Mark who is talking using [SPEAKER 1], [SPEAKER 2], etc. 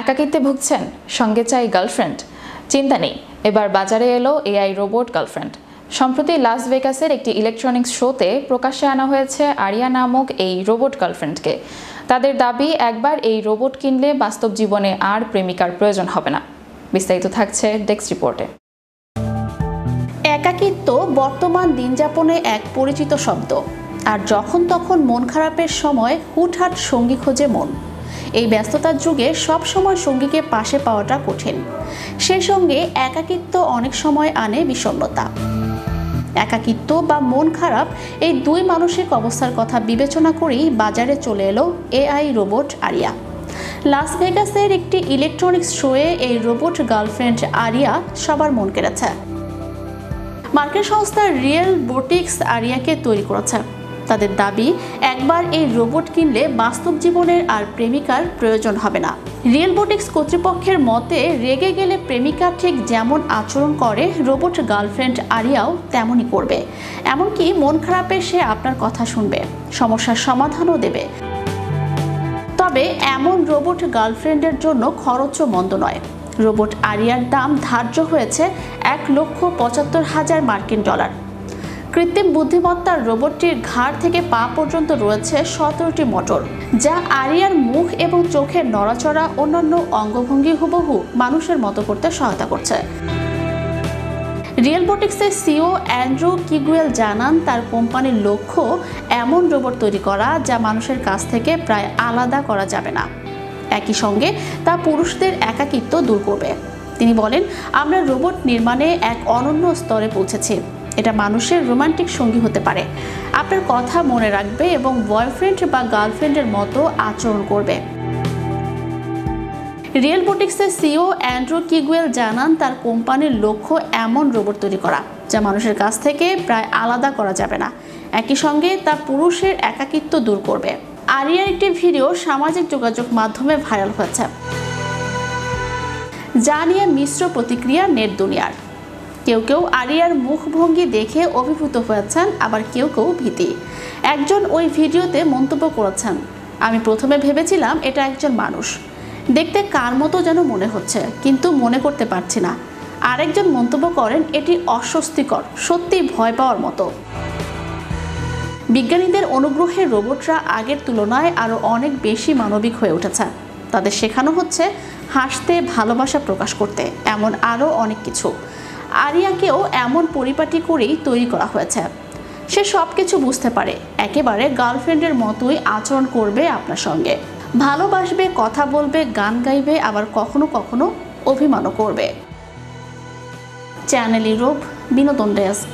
[SPEAKER 1] একাকিত্বে ভুগছেন, সঙ্গে চাই গার্লফ্রেন্ড? চিন্তা নেই, এবার বাজারে এলো এআই রোবট গার্লফ্রেন্ড। সম্প্রতি লাস ভেগাসের একটি ইলেকট্রনিক্স শোতে প্রকাশ্যে আনা হয়েছে আরিয়া নামক এই রোবট গার্লফ্রেন্ডকে। তাদের দাবি, একবার এই রোবট কিনলে বাস্তব জীবনে আর প্রেমিকার প্রয়োজন হবে না। বিস্তারিত থাকছে ডেস্ক রিপোর্টে।
[SPEAKER 2] একাকিত্ব বর্তমান দিনযাপনে এক পরিচিত শব্দ, আর যখন তখন মন খারাপের সময় হুটহাট সঙ্গী খোঁজে মন। এই ব্যস্ততার যুগে সব সময় সঙ্গীকে পাশে পাওয়াটা কঠিন। সেই সঙ্গে একাকিত্ব অনেক সময় আনে বিষণ্ণতা। একাকিত্ব বা মন খারাপ, এই দুই মানসিক অবস্থার কথা বিবেচনা করেই বাজারে চলে এলো এআই রোবট আরিয়া। লাস ভেগাসের একটি ইলেকট্রনিক্স শোয়ে এই রোবট গার্লফ্রেন্ড আরিয়া সবার মন কেড়েছে। মার্কেট সংস্থা রিয়েলবোটিক্স আরিয়াকে তৈরি করেছে। তাদের দাবি, একবার এই রোবট কিনলে বাস্তব জীবনের আর প্রেমিকার প্রয়োজন হবে না। রিয়েলবোটিক্স কর্তৃপক্ষের মতে, রেগে গেলে প্রেমিকা ঠিক যেমন আচরণ করে রোবট গার্লফ্রেন্ড আরিয়াও তেমনই করবে। এমনকি মন খারাপে সে আপনার কথা শুনবে, সমস্যার সমাধানও দেবে। তবে এমন রোবট গার্লফ্রেন্ডের জন্য খরচও মন্দ নয়। রোবট আরিয়ার দাম ধার্য হয়েছে $1,75,000 মার্কিন। কৃত্রিম বুদ্ধিমত্তার রোবটটির ঘাড় থেকে পা পর্যন্ত রয়েছে 17টি মোটর, যা আরিয়ার মুখ এবং চোখের নড়াচড়া অন্যান্য অঙ্গভঙ্গি হুবহু মানুষের মতো করতে সহায়তা করছে। রিয়েলবোটিক্সের সিইও অ্যান্ড্রু কিগুয়েল জানান, তার কোম্পানির লক্ষ্য এমন রোবট তৈরি করা যা মানুষের কাছ থেকে প্রায় আলাদা করা যাবে না। একই সঙ্গে তা পুরুষদের একাকিত্ব দূর করবে। তিনি বলেন, আমরা রোবট নির্মাণে এক অনন্য স্তরে পৌঁছেছি। এটা মানুষের রোমান্টিক সঙ্গী হতে পারে, আপনার কথা মনে রাখবে এবং বয়ফ্রেন্ড বা গার্লফ্রেন্ডের মতো আচরণ করবে। রিয়েলবোটিক্সের সিইও অ্যান্ড্রু কিগুয়েল জানান, তার কোম্পানির লক্ষ্য এমন রোবট তৈরি করা যা মানুষের কাছ থেকে প্রায় আলাদা করা যাবে না। একই সঙ্গে তা পুরুষের একাকিত্ব দূর করবে। আরিয়ার একটি ভিডিও সামাজিক যোগাযোগ মাধ্যমে ভাইরাল হয়েছে, যা নিয়ে মিশ্র প্রতিক্রিয়া নেট দুনিয়ার। কেউ কেউ আরিয়ার মুখভঙ্গি দেখে অভিভূত হয়েছেন, আবার কেউ কেউ ভীতি। একজন ওই ভিডিওতে মন্তব্য করেছেন, আমি প্রথমে ভেবেছিলাম এটা একজন মানুষ, দেখতে কার মতো যেন মনে হচ্ছে, কিন্তু মনে করতে পারছি না। আরেকজন মন্তব্য করেন, এটি অস্বস্তিকর, সত্যি ভয় পাওয়ার মতো। বিজ্ঞানীদের অনুগ্রহে রোবটরা আগের তুলনায় আরও অনেক বেশি মানবিক হয়ে উঠেছে। তাদের শেখানো হচ্ছে হাসতে, ভালোবাসা প্রকাশ করতে, এমন আরও অনেক কিছু। আরিয়াকেও এমন পরিপাটি করেই তৈরি করা হয়েছে। সে সব কিছু বুঝতে পারে, একেবারে গার্লফ্রেন্ডের মতোই আচরণ করবে আপনার সঙ্গে, ভালোবাসবে, কথা বলবে, গান গাইবে, আবার কখনো কখনো অভিমানও করবে। চ্যানেল ইউরোপ, বিনোদন ডেস্ক।